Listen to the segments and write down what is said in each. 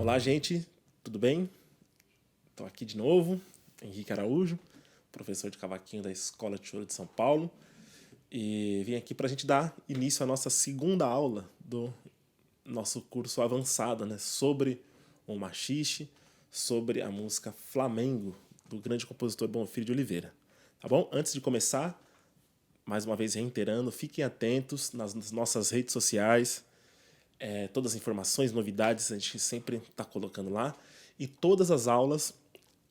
Olá, gente, tudo bem? Estou aqui de novo, Henrique Araújo, professor de cavaquinho da Escola de Choro de São Paulo, e vim aqui para a gente dar início à nossa segunda aula do nosso curso avançado, né, sobre o maxixe, sobre a música Flamengo, do grande compositor Bonfilho de Oliveira. Tá bom? Antes de começar, mais uma vez reiterando, fiquem atentos nas nossas redes sociais, todas as informações, novidades, a gente sempre está colocando lá. E todas as aulas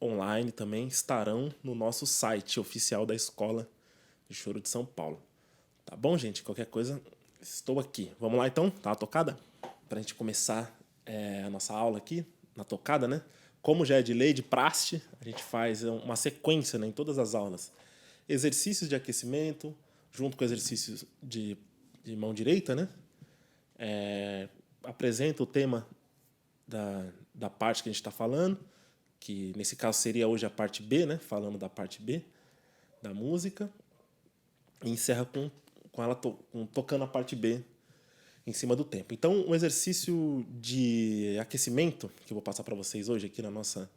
online também estarão no nosso site oficial da Escola de Choro de São Paulo. Tá bom, gente? Qualquer coisa, estou aqui. Vamos lá, então? Tá a tocada? Para a gente começar a nossa aula aqui, na tocada, né? Como já é de lei, de praxe, a gente faz uma sequência, né, em todas as aulas. Exercícios de aquecimento, junto com exercícios de mão direita, né? Apresenta o tema da parte que a gente está falando, que nesse caso seria hoje a parte B, né? Falando da parte B da música, e encerra com ela tocando a parte B em cima do tempo. Então, um exercício de aquecimento que eu vou passar para vocês hoje aqui na nossa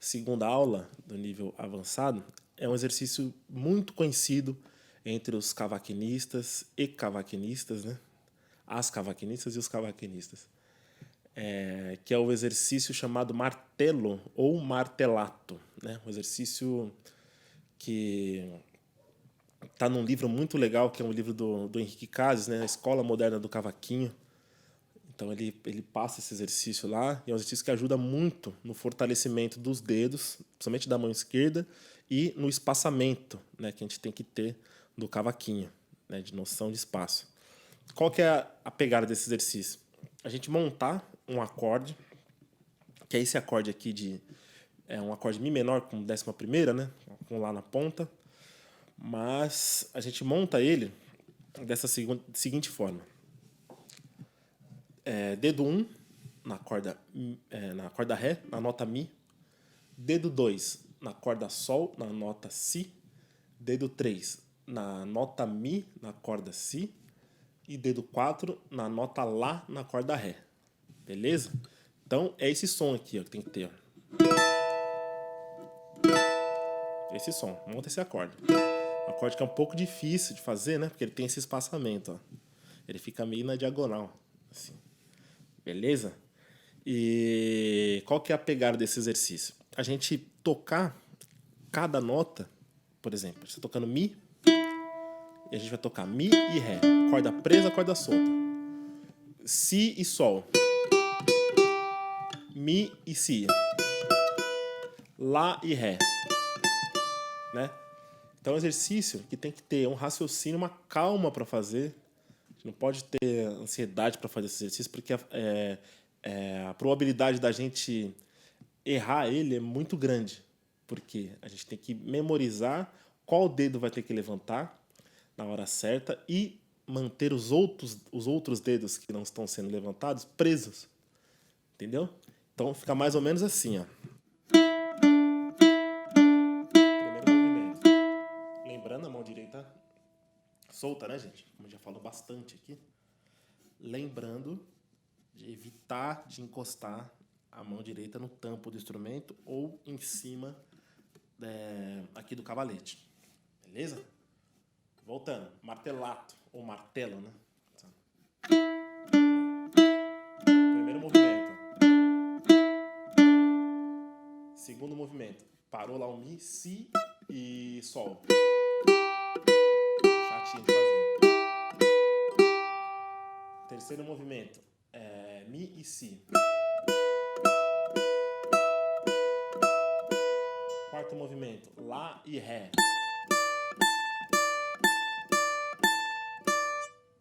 segunda aula do nível avançado é um exercício muito conhecido entre os cavaquinistas e cavaquinistas, né? As cavaquinistas e os cavaquinistas, que é o exercício chamado martelo ou martelato, né? Um exercício que está num livro muito legal, que é um livro do Henrique Cases, né? A Escola Moderna do Cavaquinho. Então ele passa esse exercício lá, e é um exercício que ajuda muito no fortalecimento dos dedos, principalmente da mão esquerda, e no espaçamento, né, que a gente tem que ter do cavaquinho, né, de noção de espaço. Qual que é a pegada desse exercício? A gente montar um acorde, que é esse acorde aqui é um acorde Mi menor com 11ª, né, com Lá na ponta, mas a gente monta ele dessa seguinte forma. Dedo 1 na corda Ré, na nota Mi. Dedo 2 na corda Sol, na nota Si. Dedo 3 na nota Mi, na corda Si. E dedo 4 na nota Lá, na corda Ré. Beleza? Então, é esse som aqui ó, que tem que ter. Ó. Esse som. Monta esse acorde. Um acorde que é um pouco difícil de fazer, né? Porque ele tem esse espaçamento. Ó. Ele fica meio na diagonal. Assim. Beleza? E qual que é a pegada desse exercício? A gente tocar cada nota, por exemplo, você tocando Mi, e a gente vai tocar Mi e Ré. Corda presa, corda solta. Si e Sol. Mi e Si. Lá e Ré. Né? Então é um exercício que tem que ter um raciocínio, uma calma para fazer. A gente não pode ter ansiedade para fazer esse exercício, porque a probabilidade da gente errar ele é muito grande. Porque a gente tem que memorizar qual dedo vai ter que levantar na hora certa e manter os outros dedos que não estão sendo levantados presos. Entendeu? Então fica mais ou menos assim, ó. Primeiro movimento. Lembrando a mão direita solta, né, gente? Como já falou bastante aqui. Lembrando de evitar de encostar a mão direita no tampo do instrumento ou em cima aqui do cavalete. Beleza? Voltando. Martelato ou martelo, né? Primeiro movimento. Segundo movimento. Parou lá o Mi, Si e Sol. Chatinho de fazer. Terceiro movimento. Mi e Si. Quarto movimento. Lá e Ré.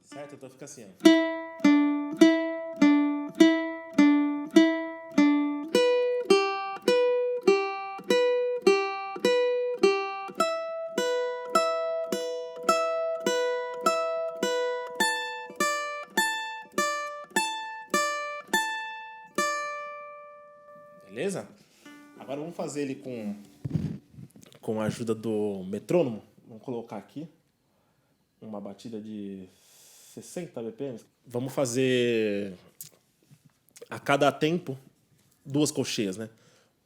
Certo? Então fica assim, ó. Beleza? Agora vamos fazer ele com a ajuda do metrônomo. Vamos colocar aqui uma batida de 60 BPM. Vamos fazer a cada tempo duas colcheias, né?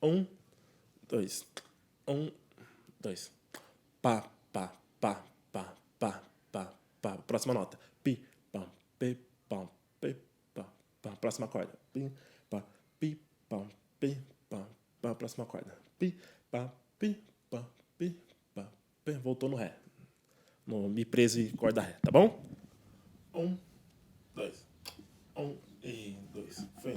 1, 2, 1, 2. Pá, pá, pá, pá, pá, pá, pá. Próxima nota. Pi, pam, pi, pam, pi, pam, pam. Próxima corda. Pi, pam, pi, pam, pi, pam, pam. Próxima corda. Pi, pam, pi, pam, pi, pam, pi. Voltou no ré. No mi preso e corda ré, tá bom? 1, 2. 1 e 2. Foi.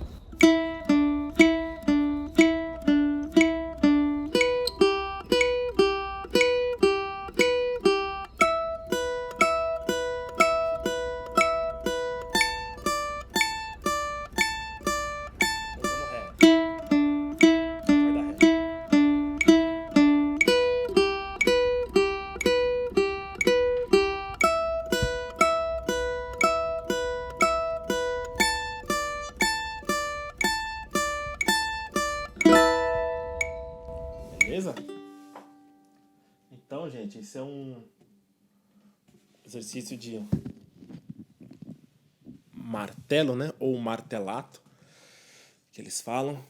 Voltou no ré. Corda ré. Beleza? Então, gente, esse é um exercício de martelo, né? Ou martelato, que eles falam.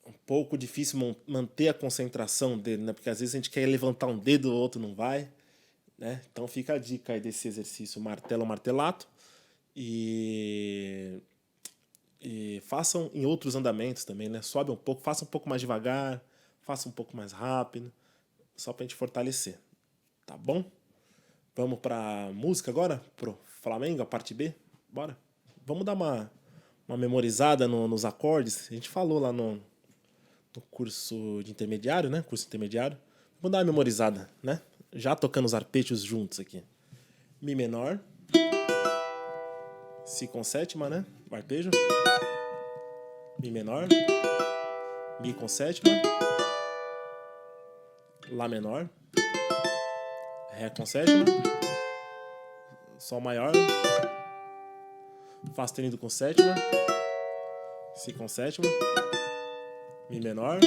Um pouco difícil manter a concentração dele, né? Porque às vezes a gente quer levantar um dedo, o outro não vai, né? Então fica a dica aí desse exercício martelo, martelato. E façam em outros andamentos também, né? Sobe um pouco, faça um pouco mais devagar, faça um pouco mais rápido, só pra gente fortalecer, tá bom? Vamos pra música agora? Pro Flamengo, a parte B? Bora? Vamos dar uma memorizada nos acordes. A gente falou lá no curso de intermediário, né? Curso intermediário. Vamos dar uma memorizada, né? Já tocando os arpejos juntos aqui. Mi menor. Si com sétima, né? O arpejo. Mi menor. Mi com sétima. Lá menor. Ré com sétima. Sol maior. Fá sustenido com sétima. Si com sétima. Mi menor.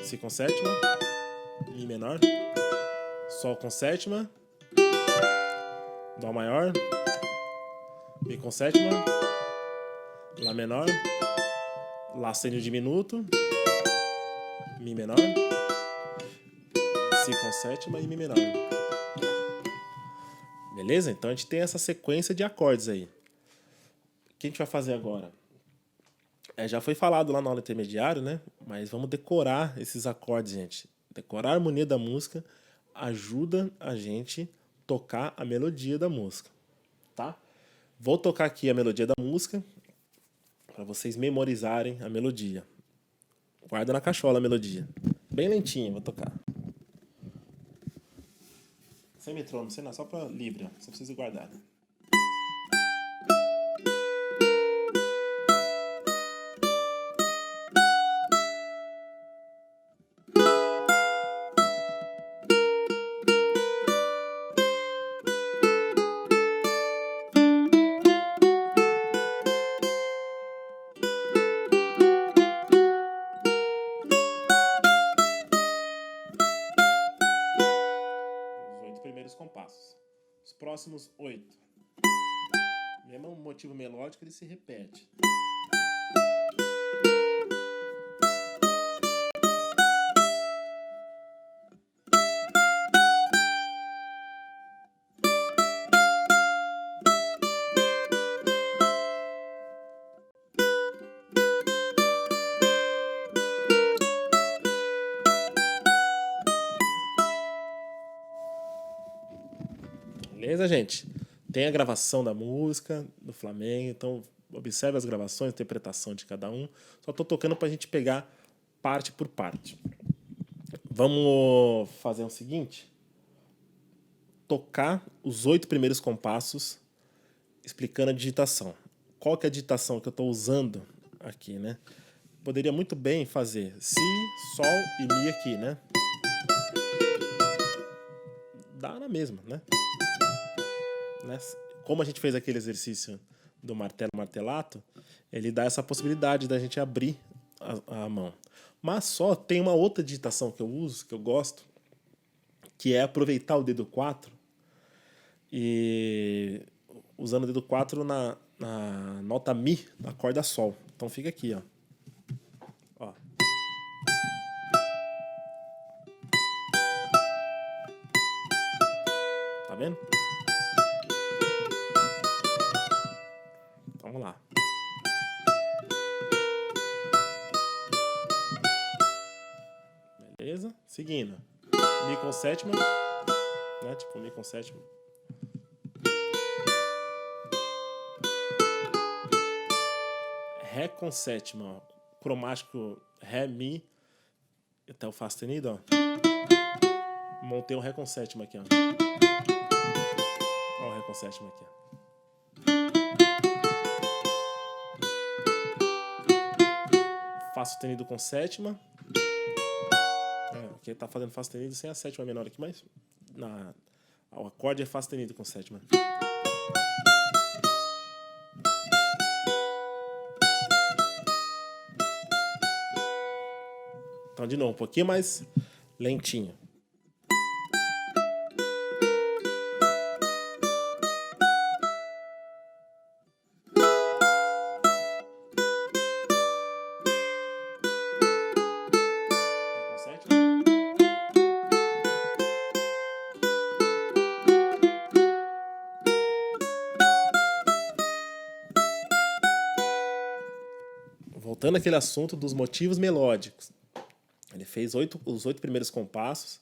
Si com sétima. Mi menor. Sol com sétima. Dó maior. Mi com sétima. Lá menor. Lá sustenido diminuto. Mi menor. Si com sétima e Mi menor. Beleza? Então a gente tem essa sequência de acordes aí. O que a gente vai fazer agora? Já foi falado lá na aula intermediária, né? Mas vamos decorar esses acordes, gente. Decorar a harmonia da música ajuda a gente tocar a melodia da música, tá? Vou tocar aqui a melodia da música para vocês memorizarem a melodia. Guarda na cachola a melodia. Bem lentinho, vou tocar. Sem metrônomo, sem nada, só para livre, ó. Só precisa guardar. Primeiros compassos. Os próximos 8. Mesmo motivo melódico, ele se repete. Beleza, gente? Tem a gravação da música do Flamengo, então observe as gravações, a interpretação de cada um. Só tô tocando pra gente pegar parte por parte. Vamos fazer o seguinte: tocar os 8 primeiros compassos explicando a digitação. Qual que é a digitação que eu estou usando aqui, né? Poderia muito bem fazer Si, Sol e Mi aqui, né? Dá na mesma, né? Como a gente fez aquele exercício do martelo martelato, ele dá essa possibilidade da gente abrir a mão. Mas só tem uma outra digitação que eu uso, que eu gosto, que é aproveitar o dedo 4 e usando o dedo 4 na nota Mi, na corda Sol. Então fica aqui, ó. vendo? Então, vamos lá. Beleza? Seguindo. Mi com sétima, né? Tipo Mi com sétima. Ré com sétima, ó. Cromático Ré, Mi, até o Fá sustenido, ó. Montei um Ré com sétima aqui, ó. Ó o Ré com sétima aqui, ó. Fá sustenido com sétima. Aqui tá fazendo Fá sustenido sem a sétima menor aqui, mas o acorde é Fá sustenido com sétima. Então, de novo, um pouquinho mais lentinho. Com sétima. Voltando àquele assunto dos motivos melódicos. Ele fez os 8 primeiros compassos,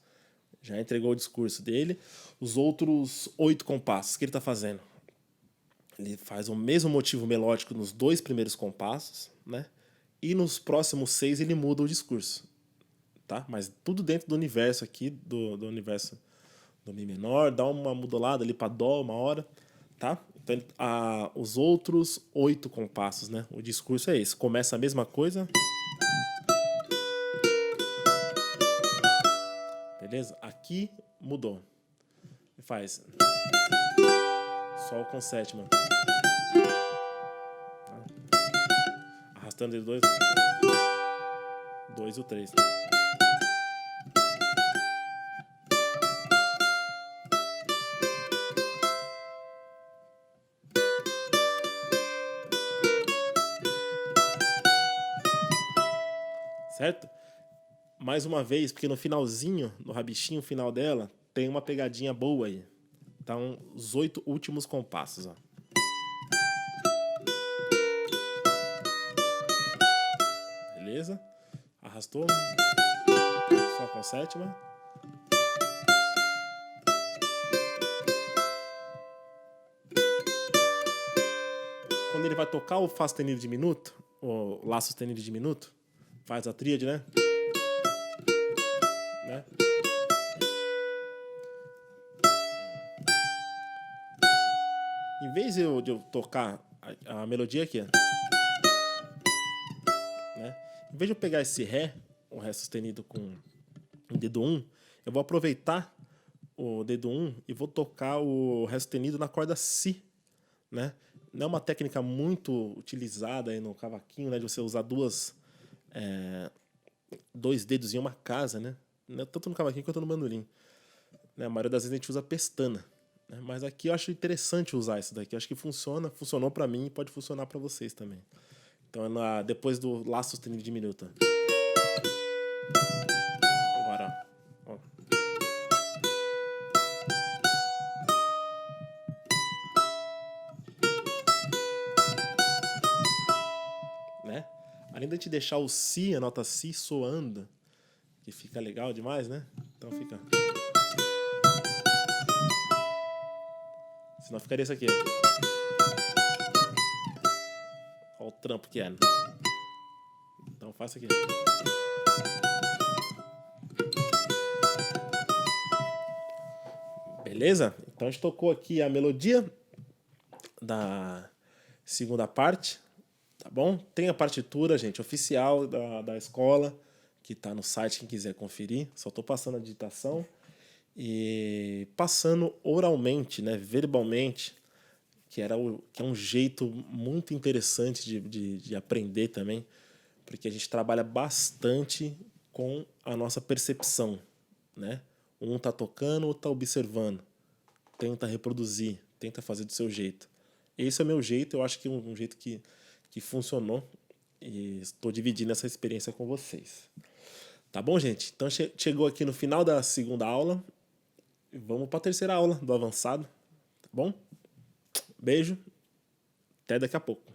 já entregou o discurso dele. Os outros 8 compassos, o que ele está fazendo? Ele faz o mesmo motivo melódico nos 2 primeiros compassos, né? E nos próximos 6 ele muda o discurso, tá? Mas tudo dentro do universo aqui, do universo do Mi menor, dá uma modulada ali para Dó uma hora, tá? Então, os outros 8 compassos, né? O discurso é esse. Começa a mesma coisa. Beleza? Aqui mudou. E faz Sol com sétima. Arrastando de 2. 2 e o 3. Certo? Mais uma vez, porque no finalzinho, no rabichinho final dela, tem uma pegadinha boa aí. Então, os 8 últimos compassos, ó. Beleza? Arrastou. Sol com sétima. Quando ele vai tocar o Fá sustenido diminuto, o Lá sustenido diminuto, faz a tríade, né? Em vez de eu tocar a melodia aqui, né? Em vez de eu pegar esse Ré, o Ré sustenido com o dedo 1, eu vou aproveitar o dedo 1 e vou tocar o Ré sustenido na corda Si, né? Não é uma técnica muito utilizada aí no cavaquinho, né? De você usar dois dedos em uma casa, né? Tanto no cavaquinho quanto no bandolim. Né? A maioria das vezes a gente usa pestana. Né? Mas aqui eu acho interessante usar isso daqui. Eu acho que funcionou para mim e pode funcionar para vocês também. Então é depois do Lá sustenido diminuto. Agora, ó. Né? Além de te deixar o Si, a nota Si soando, que fica legal demais, né? Então fica. Senão ficaria isso aqui. Olha o trampo que é. Então faça aqui. Beleza? Então a gente tocou aqui a melodia da segunda parte, tá bom? Tem a partitura, gente, oficial da escola, que tá no site, quem quiser conferir. Só tô passando a digitação e passando oralmente, né, verbalmente, que é um jeito muito interessante de aprender também, porque a gente trabalha bastante com a nossa percepção, né? Um tá tocando, outro tá observando. Tenta reproduzir, tenta fazer do seu jeito. Esse é o meu jeito, eu acho que um jeito que funcionou e estou dividindo essa experiência com vocês. Tá bom, gente? Então chegou aqui no final da segunda aula. vamos para a terceira aula do avançado, tá bom? Beijo, até daqui a pouco.